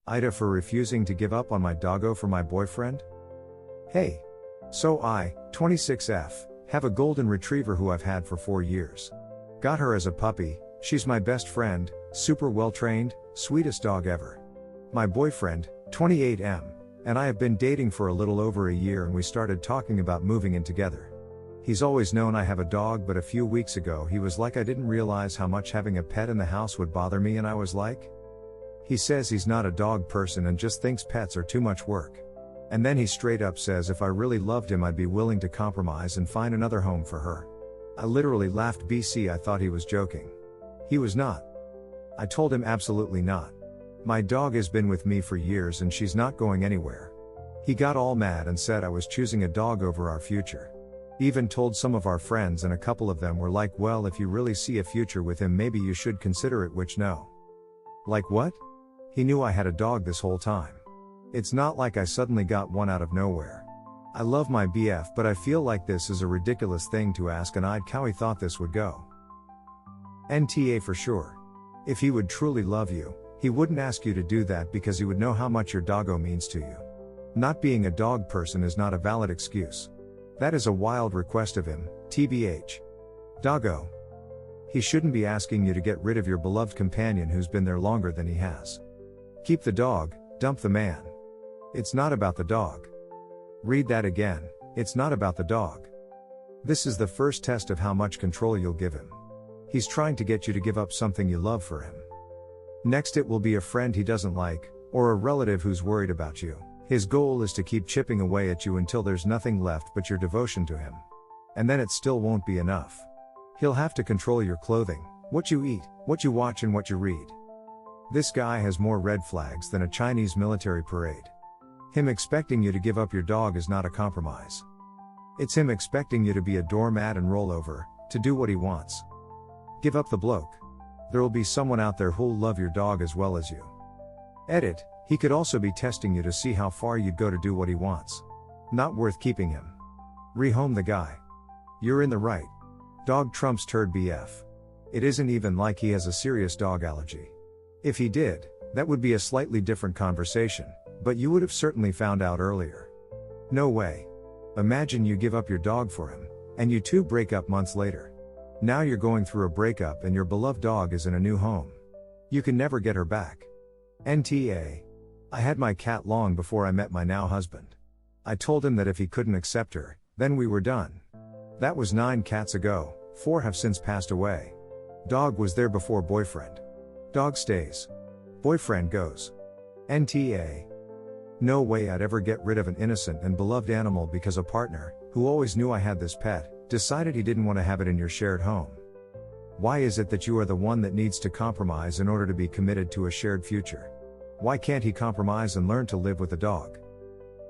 AITA for refusing to give up on my doggo for my boyfriend? Hey. So I, 26F, have a golden retriever who I've had for 4 years. Got her as a puppy, she's my best friend, super well trained, sweetest dog ever. My boyfriend, 28M, and I have been dating for a little over a year and we started talking about moving in together. He's always known I have a dog, but a few weeks ago he was like I didn't realize how much having a pet in the house would bother me, and I was like, he says he's not a dog person and just thinks pets are too much work. And then he straight up says if I really loved him I'd be willing to compromise and find another home for her. I literally laughed. I thought he was joking. He was not. I told him absolutely not. My dog has been with me for years and she's not going anywhere. He got all mad and said I was choosing a dog over our future. Even told some of our friends and a couple of them were like, well, if you really see a future with him maybe you should consider it, which no. Like what? He knew I had a dog this whole time. It's not like I suddenly got one out of nowhere. I love my BF, but I feel like this is a ridiculous thing to ask, and I'd how he thought this would go. NTA for sure. If he would truly love you, he wouldn't ask you to do that because he would know how much your doggo means to you. Not being a dog person is not a valid excuse. That is a wild request of him, TBH. Doggo. He shouldn't be asking you to get rid of your beloved companion who's been there longer than he has. Keep the dog, dump the man. It's not about the dog. Read that again, it's not about the dog. This is the first test of how much control you'll give him. He's trying to get you to give up something you love for him. Next it will be a friend he doesn't like, or a relative who's worried about you. His goal is to keep chipping away at you until there's nothing left but your devotion to him. And then it still won't be enough. He'll have to control your clothing, what you eat, what you watch and what you read. This guy has more red flags than a Chinese military parade. Him expecting you to give up your dog is not a compromise. It's him expecting you to be a doormat and roll over, to do what he wants. Give up the bloke. There'll be someone out there who'll love your dog as well as you. Edit, he could also be testing you to see how far you'd go to do what he wants. Not worth keeping him. Rehome the guy. You're in the right. Dog trumps turd BF. It isn't even like he has a serious dog allergy. If he did, that would be a slightly different conversation, but you would have certainly found out earlier. No way. Imagine you give up your dog for him, and you two break up months later. Now you're going through a breakup and your beloved dog is in a new home. You can never get her back. NTA. I had my cat long before I met my now husband. I told him that if he couldn't accept her, then we were done. That was 9 cats ago, 4 have since passed away. Dog was there before boyfriend. Dog stays. Boyfriend goes. NTA. No way I'd ever get rid of an innocent and beloved animal because a partner, who always knew I had this pet, decided he didn't want to have it in your shared home. Why is it that you are the one that needs to compromise in order to be committed to a shared future? Why can't he compromise and learn to live with a dog?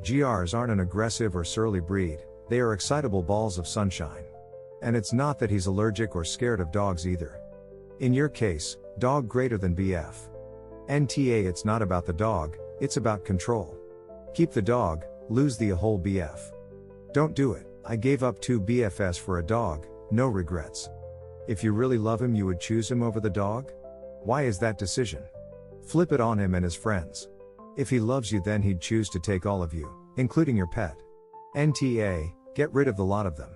GRs aren't an aggressive or surly breed, they are excitable balls of sunshine. And it's not that he's allergic or scared of dogs either. In your case, dog greater than BF. NTA. It's not about the dog, it's about control. Keep the dog, lose the whole BF. Don't do it. I gave up 2 BFs for a dog, no regrets. If you really love him you would choose him over the dog? Why is that decision? Flip it on him and his friends. If he loves you then he'd choose to take all of you, including your pet. NTA. Get rid of the lot of them.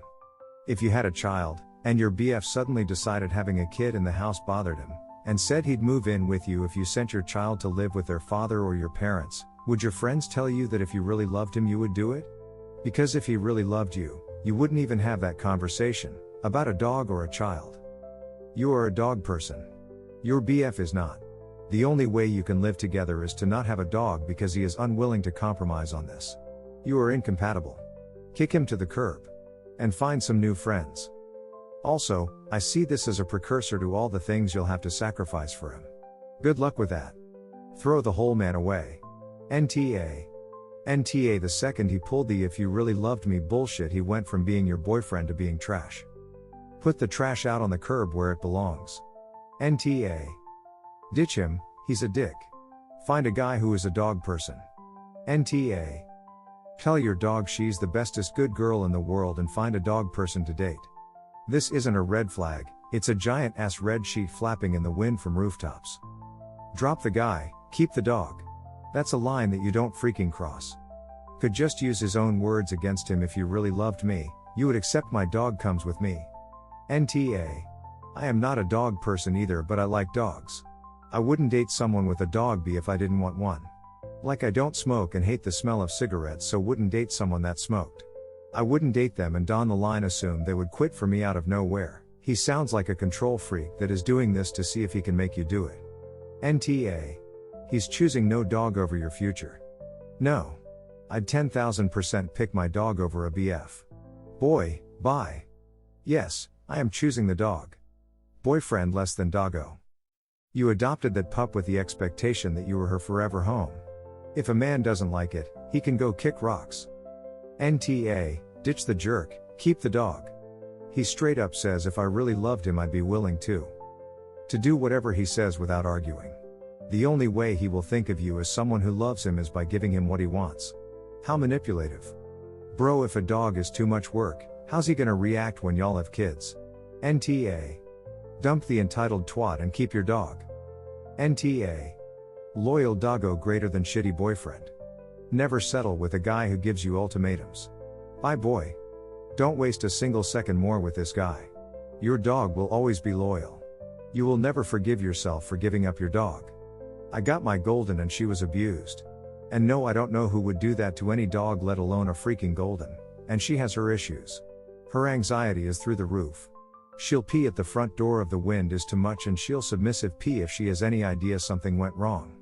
If you had a child, and your BF suddenly decided having a kid in the house bothered him, and said he'd move in with you if you sent your child to live with their father or your parents, would your friends tell you that if you really loved him you would do it? Because if he really loved you, you wouldn't even have that conversation, about a dog or a child. You are a dog person. Your BF is not. The only way you can live together is to not have a dog because he is unwilling to compromise on this. You are incompatible. Kick him to the curb. And find some new friends. Also, I see this as a precursor to all the things you'll have to sacrifice for him. Good luck with that. Throw the whole man away. NTA. NTA. The second he pulled the "if you really loved me" bullshit, he went from being your boyfriend to being trash. Put the trash out on the curb where it belongs. NTA. Ditch him, he's a dick. Find a guy who is a dog person. NTA. Tell your dog she's the bestest good girl in the world and find a dog person to date. This isn't a red flag, it's a giant ass red sheet flapping in the wind from rooftops. Drop the guy, keep the dog. That's a line that you don't freaking cross. Could just use his own words against him. If you really loved me, you would accept my dog comes with me. NTA. I am not a dog person either, but I like dogs. I wouldn't date someone with a dog if I didn't want one. Like I don't smoke and hate the smell of cigarettes, so wouldn't date someone that smoked. I wouldn't date them and down the line assume they would quit for me out of nowhere. He sounds like a control freak that is doing this to see if he can make you do it. NTA. He's choosing no dog over your future. No. I'd 10,000% pick my dog over a BF. Boy, bye. Yes, I am choosing the dog. Boyfriend less than doggo. You adopted that pup with the expectation that you were her forever home. If a man doesn't like it, he can go kick rocks. NTA, ditch the jerk, keep the dog. He straight up says if I really loved him I'd be willing to do whatever he says without arguing. The only way he will think of you as someone who loves him is by giving him what he wants. How manipulative. Bro, if a dog is too much work, how's he gonna react when y'all have kids? NTA. Dump the entitled twat and keep your dog. NTA. Loyal doggo greater than shitty boyfriend. Never settle with a guy who gives you ultimatums. Bye boy. Don't waste a single second more with this guy. Your dog will always be loyal. You will never forgive yourself for giving up your dog. I got my golden and she was abused. And no, I don't know who would do that to any dog, let alone a freaking golden. And she has her issues. Her anxiety is through the roof. She'll pee at the front door if the wind is too much, and she'll submissive pee if she has any idea something went wrong.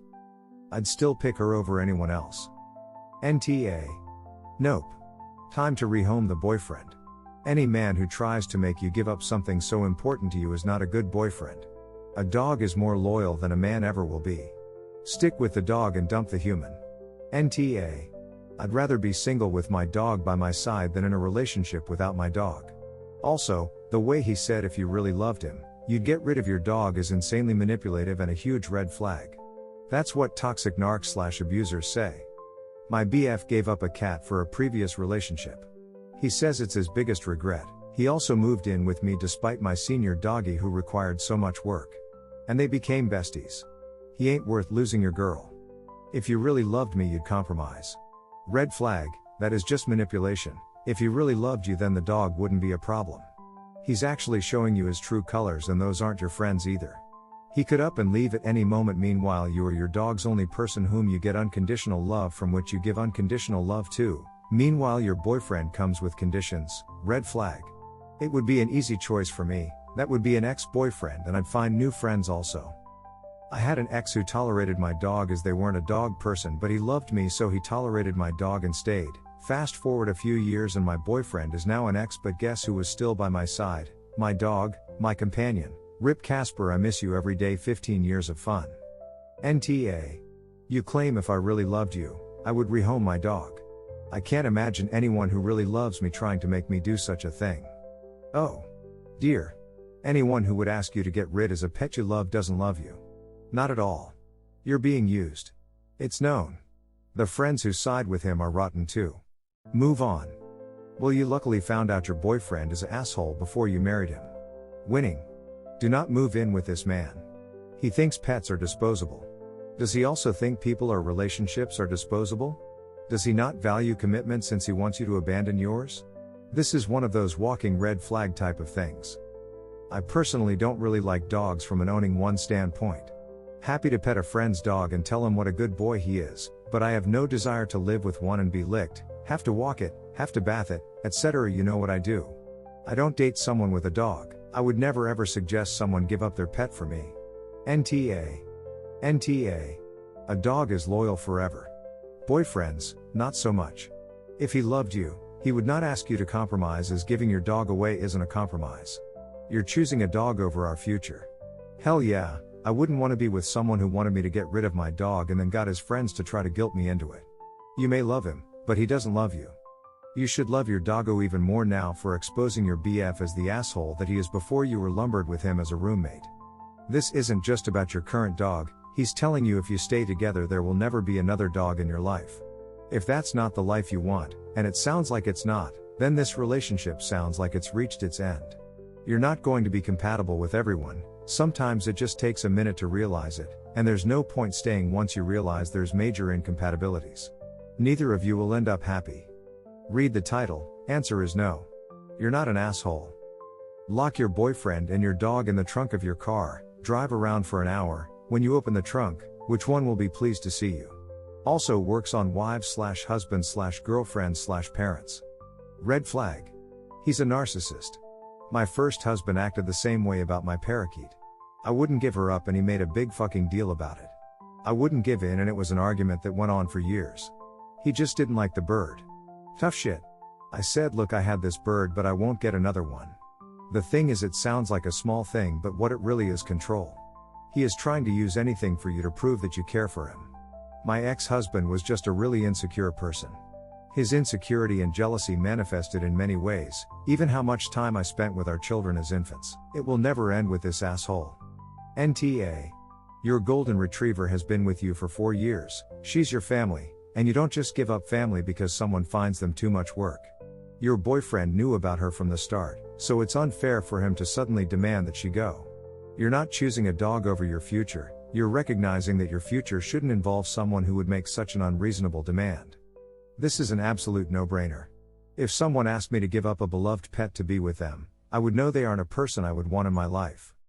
I'd still pick her over anyone else. NTA. Nope. Time to rehome the boyfriend. Any man who tries to make you give up something so important to you is not a good boyfriend. A dog is more loyal than a man ever will be. Stick with the dog and dump the human. NTA. I'd rather be single with my dog by my side than in a relationship without my dog. Also, the way he said if you really loved him, you'd get rid of your dog is insanely manipulative and a huge red flag. That's what toxic narcs/abusers say. My BF gave up a cat for a previous relationship. He says it's his biggest regret. He also moved in with me despite my senior doggy who required so much work. And they became besties. He ain't worth losing your girl. If you really loved me you'd compromise. Red flag, that is just manipulation. If he really loved you then the dog wouldn't be a problem. He's actually showing you his true colors, and those aren't your friends either. He could up and leave at any moment. Meanwhile you are your dog's only person whom you get unconditional love from, which you give unconditional love to. Meanwhile your boyfriend comes with conditions. Red flag. It would be an easy choice for me. That would be an ex-boyfriend, and I'd find new friends also. I had an ex who tolerated my dog as they weren't a dog person, but he loved me so he tolerated my dog and stayed. Fast forward a few years and my boyfriend is now an ex, but guess who was still by my side? My dog, my companion. Rip Casper, I miss you every day. 15 years of fun. NTA. You claim if I really loved you, I would rehome my dog. I can't imagine anyone who really loves me trying to make me do such a thing. Oh. Dear. Anyone who would ask you to get rid as a pet you love doesn't love you. Not at all. You're being used. It's known. The friends who side with him are rotten too. Move on. Well, you luckily found out your boyfriend is an asshole before you married him. Winning. Do not move in with this man. He thinks pets are disposable. Does he also think people or relationships are disposable? Does he not value commitment since he wants you to abandon yours? This is one of those walking red flag type of things. I personally don't really like dogs from an owning one standpoint. Happy to pet a friend's dog and tell him what a good boy he is, but I have no desire to live with one and be licked, have to walk it, have to bath it, etc. You know what I do. I don't date someone with a dog. I would never ever suggest someone give up their pet for me. NTA. NTA. A dog is loyal forever. Boyfriends, not so much. If he loved you, he would not ask you to compromise, as giving your dog away isn't a compromise. You're choosing a dog over our future. Hell yeah, I wouldn't want to be with someone who wanted me to get rid of my dog and then got his friends to try to guilt me into it. You may love him, but he doesn't love you. You should love your doggo even more now for exposing your BF as the asshole that he is before you were lumbered with him as a roommate. This isn't just about your current dog. He's telling you if you stay together there will never be another dog in your life. If that's not the life you want, and it sounds like it's not, then this relationship sounds like it's reached its end. You're not going to be compatible with everyone. Sometimes it just takes a minute to realize it, And there's no point staying once you realize there's major incompatibilities. Neither of you will end up happy. Read the title, answer is no. You're not an asshole. Lock your boyfriend and your dog in the trunk of your car, drive around for an hour. When you open the trunk, which one will be pleased to see you? Also works on wives/husbands/girlfriends/parents. Red flag. He's a narcissist. My first husband acted the same way about my parakeet. I wouldn't give her up and he made a big fucking deal about it. I wouldn't give in and it was an argument that went on for years. He just didn't like the bird. Tough shit. I said, look, I had this bird but I won't get another one. The thing is, it sounds like a small thing, but what it really is, control. He is trying to use anything for you to prove that you care for him. My ex-husband was just a really insecure person. His insecurity and jealousy manifested in many ways, even how much time I spent with our children as infants. It will never end with this asshole. NTA. Your golden retriever has been with you for 4 years, she's your family, and you don't just give up family because someone finds them too much work. Your boyfriend knew about her from the start, so it's unfair for him to suddenly demand that she go. You're not choosing a dog over your future, you're recognizing that your future shouldn't involve someone who would make such an unreasonable demand. This is an absolute no-brainer. If someone asked me to give up a beloved pet to be with them, I would know they aren't a person I would want in my life.